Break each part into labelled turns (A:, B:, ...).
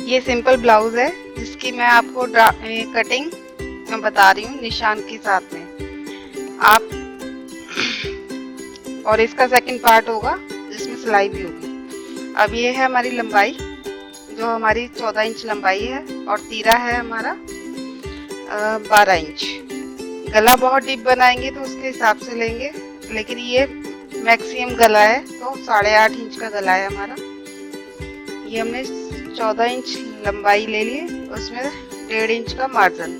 A: ये simple blouse है जिसकी मैं आपको कटिंग मैं बता रही हूँ निशान के साथ में आप और इसका सेकंड पार्ट होगा जिसमें सिलाई भी होगी। अब ये है हमारी लंबाई जो हमारी 14 इंच लंबाई है और तीरा है हमारा 12 इंच। गला बहुत डीप बनाएंगे तो उसके हिसाब से लेंगे, लेकिन ये मैक्सिमम गला है तो 8.5 इंच का गला है हमारा। ये हमने 14 इंच लंबाई ले ली, उसमें 1.5 इंच का मार्जिन।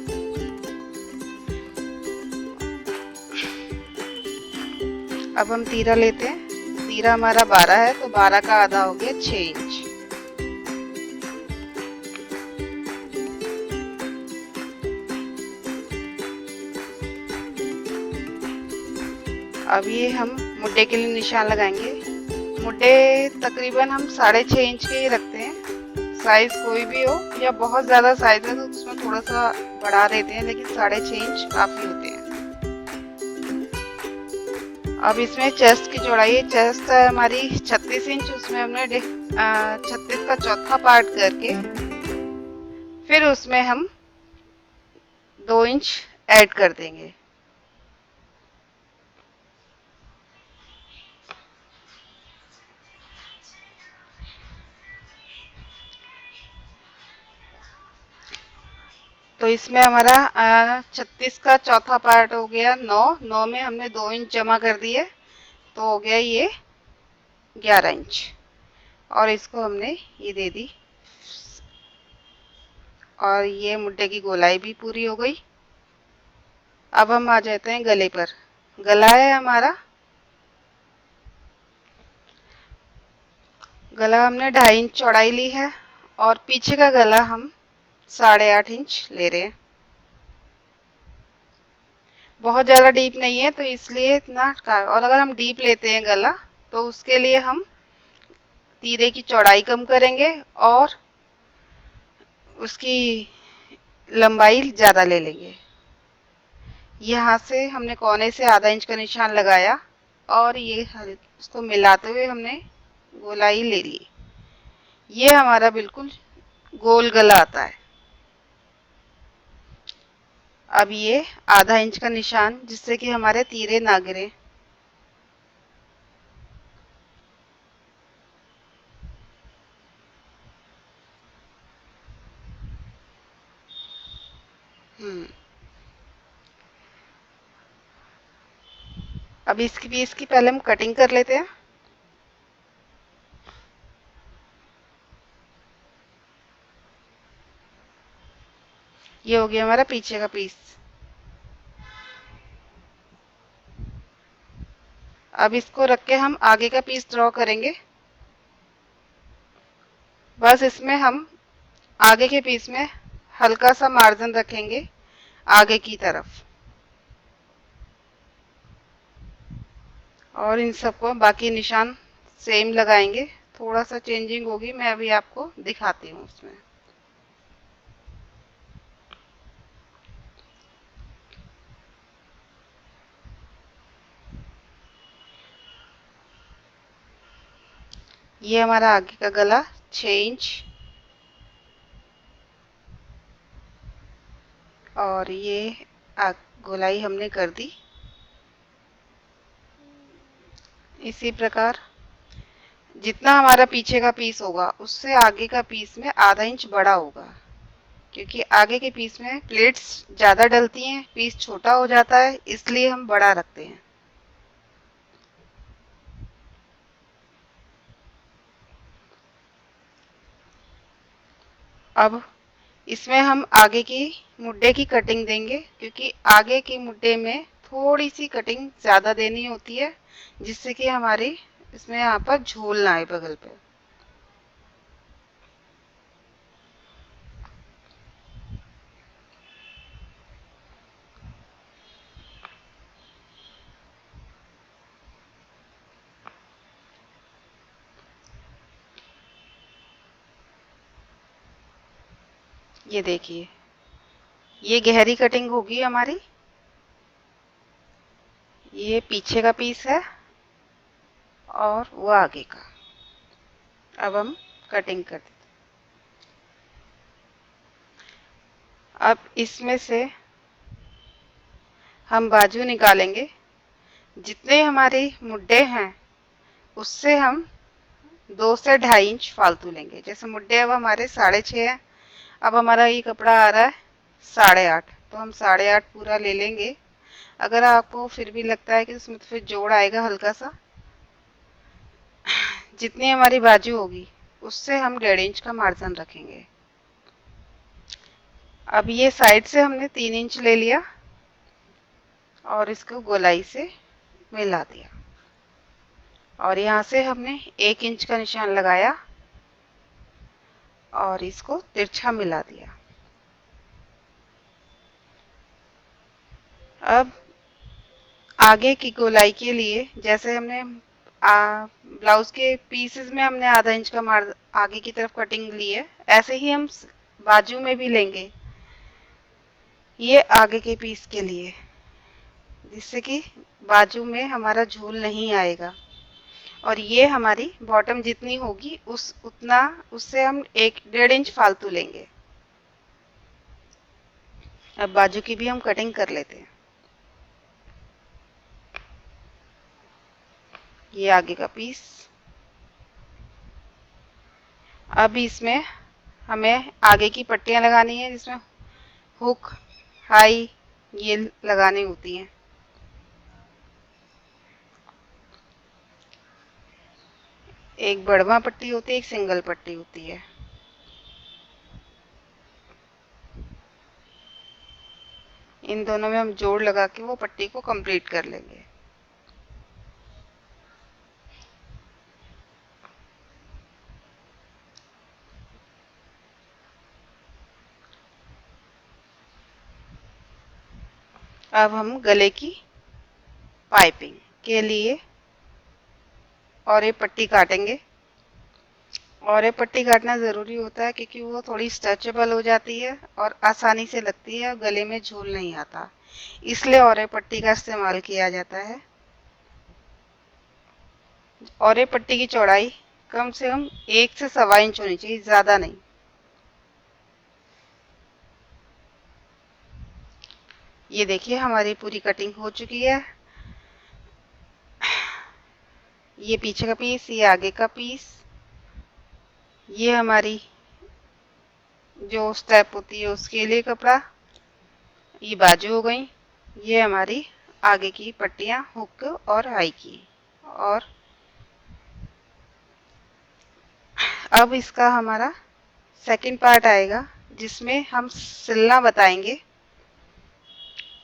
A: अब हम तीरा लेते हैं। तीरा हमारा 12 है तो 12 का आधा हो गया 6 इंच। अब ये हम मुड्डे के लिए निशान लगाएंगे। मुड्डे तकरीबन हम 6.5 इंच के ही रखते हैं, साइज कोई भी हो, या बहुत ज़्यादा साइज है तो उसमें थोड़ा सा बढ़ा देते हैं, लेकिन 6.5 इंच काफ़ी होते हैं। अब इसमें चेस्ट की चौड़ाई, चेस्ट है हमारी 36 इंच, उसमें हमने 36 का चौथा पार्ट करके फिर उसमें हम 2 इंच ऐड कर देंगे। तो इसमें हमारा 36 का चौथा पार्ट हो गया 9 में हमने 2 इंच जमा कर दिए तो हो गया ये 11 इंच, और इसको हमने ये दे दी और ये मुड्डे की गोलाई भी पूरी हो गई। अब हम आ जाते हैं गले पर। गला है हमारा, गला हमने 2.5 इंच चौड़ाई ली है और पीछे का गला हम 8.5 इंच ले रहे हैं। बहुत ज़्यादा डीप नहीं है तो इसलिए इतना का, और अगर हम डीप लेते हैं गला तो उसके लिए हम तीरे की चौड़ाई कम करेंगे और उसकी लंबाई ज़्यादा ले लेंगे। यहाँ से हमने कोने से आधा इंच का निशान लगाया और ये उसको मिलाते हुए हमने गोलाई ले ली। ये हमारा बिल्कुल गोल गला आता है। अब ये आधा इंच का निशान जिससे कि हमारे तीरे ना गिरे। अब इसकी पहले हम कटिंग कर लेते हैं। ये हो गया हमारा पीछे का पीस। अब इसको रख के हम आगे का पीस ड्रॉ करेंगे। बस इसमें हम आगे के पीस में हल्का सा मार्जिन रखेंगे आगे की तरफ, और इन सबको बाकी निशान सेम लगाएंगे। थोड़ा सा चेंजिंग होगी, मैं अभी आपको दिखाती हूँ उसमें। ये हमारा आगे का गला 6 इंच और ये गोलाई हमने कर दी। इसी प्रकार जितना हमारा पीछे का पीस होगा उससे आगे का पीस में आधा इंच बड़ा होगा, क्योंकि आगे के पीस में प्लेट्स ज़्यादा डलती हैं, पीस छोटा हो जाता है, इसलिए हम बड़ा रखते हैं। अब इसमें हम आगे की मुड्डे की कटिंग देंगे, क्योंकि आगे के मुड्डे में थोड़ी सी कटिंग ज़्यादा देनी होती है जिससे कि हमारी इसमें यहाँ पर झोल ना आए बगल पे। ये देखिए, ये गहरी कटिंग होगी हमारी। ये पीछे का पीस है और वो आगे का। अब हम कटिंग कर देते अब इसमें से हम बाजू निकालेंगे। जितने हमारे मुड्डे हैं उससे हम 2 से 2.5 इंच फालतू लेंगे। जैसे मुड्डे अब हमारे 6.5 है, अब हमारा ये कपड़ा आ रहा है 8.5, तो हम 8.5 पूरा ले लेंगे। अगर आपको फिर भी लगता है कि उसमें तो फिर जोड़ आएगा हल्का सा, जितनी हमारी बाजू होगी उससे हम 1.5 इंच का मार्जिन रखेंगे। अब ये साइड से हमने 3 इंच ले लिया और इसको गोलाई से मिला दिया और यहाँ से हमने 1 इंच का निशान लगाया और इसको तिरछा मिला दिया। अब आगे की गोलाई के लिए जैसे हमने ब्लाउज के पीसेस में हमने ½ इंच का मार्जिन आगे की तरफ कटिंग ली है, ऐसे ही हम बाजू में भी लेंगे ये आगे के पीस के लिए, जिससे कि बाजू में हमारा झूल नहीं आएगा। और ये हमारी बॉटम जितनी होगी उससे हम 1-1.5 इंच फालतू लेंगे। अब बाजू की भी हम कटिंग कर लेते हैं। ये आगे का पीस। अब इसमें हमें आगे की पट्टियां लगानी है, जिसमें हुक हाई ये लगानी होती हैं। एक बढ़वा पट्टी होती है, एक सिंगल पट्टी होती है। इन दोनों में हम जोड़ लगा के वो पट्टी को कंप्लीट कर लेंगे। अब हम गले की पाइपिंग के लिए और ये पट्टी काटेंगे। और ये पट्टी काटना ज़रूरी होता है क्योंकि वो थोड़ी स्ट्रेचेबल हो जाती है और आसानी से लगती है और गले में झूल नहीं आता, इसलिए और पट्टी का इस्तेमाल किया जाता है। और पट्टी की चौड़ाई कम से कम 1 से 1.25 इंच होनी चाहिए, ज़्यादा नहीं। ये देखिए हमारी पूरी कटिंग हो चुकी है। ये पीछे का पीस, ये आगे का पीस, ये हमारी जो स्टेप होती है उसके लिए कपड़ा, ये बाजू हो गई, ये हमारी आगे की पट्टियां हुक और हाई की। और अब इसका हमारा सेकंड पार्ट आएगा जिसमें हम सिलना बताएंगे।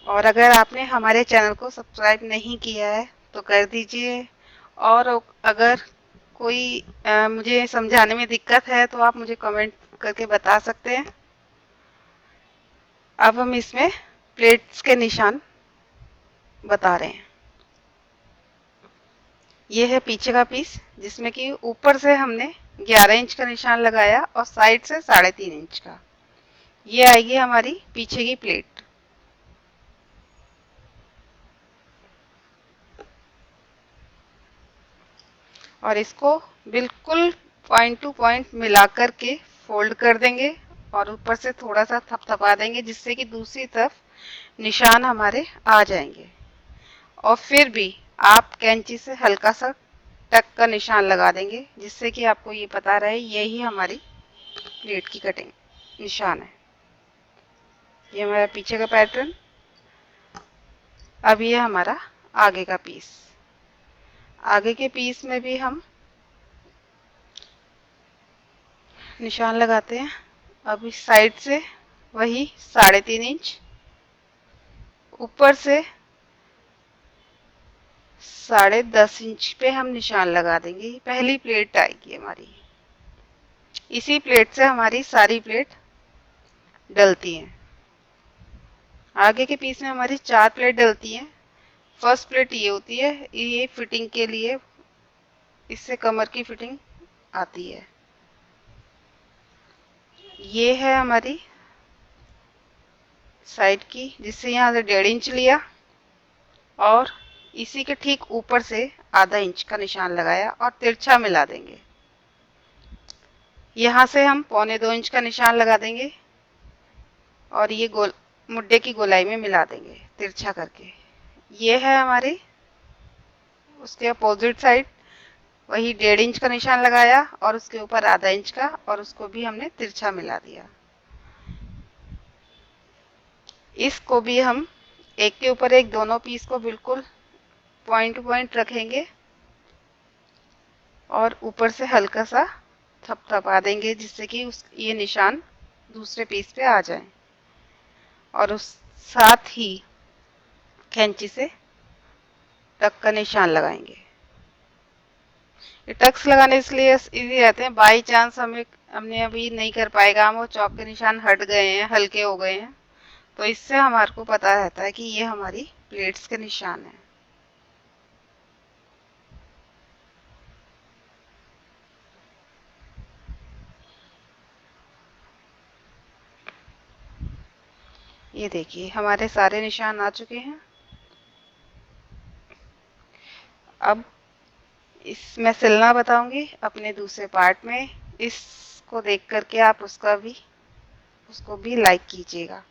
A: और अगर आपने हमारे चैनल को सब्सक्राइब नहीं किया है तो कर दीजिए। और अगर कोई मुझे समझाने में दिक्कत है तो आप मुझे कमेंट करके बता सकते हैं। अब हम इसमें प्लेट्स के निशान बता रहे हैं। ये है पीछे का पीस जिसमें कि ऊपर से हमने 11 इंच का निशान लगाया और साइड से 3.5 इंच का। ये आएगी हमारी पीछे की प्लेट। और इसको बिल्कुल पॉइंट टू पॉइंट मिला कर के फोल्ड कर देंगे और ऊपर से थोड़ा सा थपथपा देंगे, जिससे कि दूसरी तरफ निशान हमारे आ जाएंगे। और फिर भी आप कैंची से हल्का सा टक का निशान लगा देंगे, जिससे कि आपको ये पता रहे यही हमारी प्लेट की कटिंग निशान है। ये हमारा पीछे का पैटर्न। अब ये हमारा आगे का पीस। आगे के पीस में भी हम निशान लगाते हैं। अब इस साइड से वही 3.5 इंच, ऊपर से 10.5 इंच पे हम निशान लगा देंगे। पहली प्लेट आएगी हमारी। इसी प्लेट से हमारी सारी प्लेट डलती हैं। आगे के पीस में हमारी 4 प्लेट डलती हैं। फर्स्ट प्लेट ये होती है, ये फिटिंग के लिए, इससे कमर की फिटिंग आती है। ये है हमारी साइड की, जिससे यहाँ से 1.5 इंच लिया और इसी के ठीक ऊपर से ½ इंच का निशान लगाया और तिरछा मिला देंगे। यहाँ से हम 1.25 इंच का निशान लगा देंगे और ये गोल मुड्डे की गोलाई में मिला देंगे तिरछा करके। ये है हमारी उसके अपोजिट साइड, वही 1.5 इंच का निशान लगाया और उसके ऊपर आधा इंच का, और उसको भी हमने तिरछा मिला दिया। इसको भी हम एक के ऊपर एक दोनों पीस को बिल्कुल पॉइंट पॉइंट रखेंगे और ऊपर से हल्का सा थपथपा देंगे, जिससे कि ये निशान दूसरे पीस पे आ जाए। और उस साथ ही कैंची से टक का निशान लगाएंगे। ये टक्स लगाने इसलिए इजी रहते हैं, बाई चांस हमने अभी नहीं कर पाए काम, वो चौक के निशान हट गए हैं, हल्के हो गए हैं, तो इससे हमारे को पता रहता है कि ये हमारी प्लेट्स के निशान है। ये देखिए हमारे सारे निशान आ चुके हैं। अब इसमें सिलना बताऊंगी अपने दूसरे पार्ट में, इसको देख करके आप उसको भी लाइक कीजिएगा।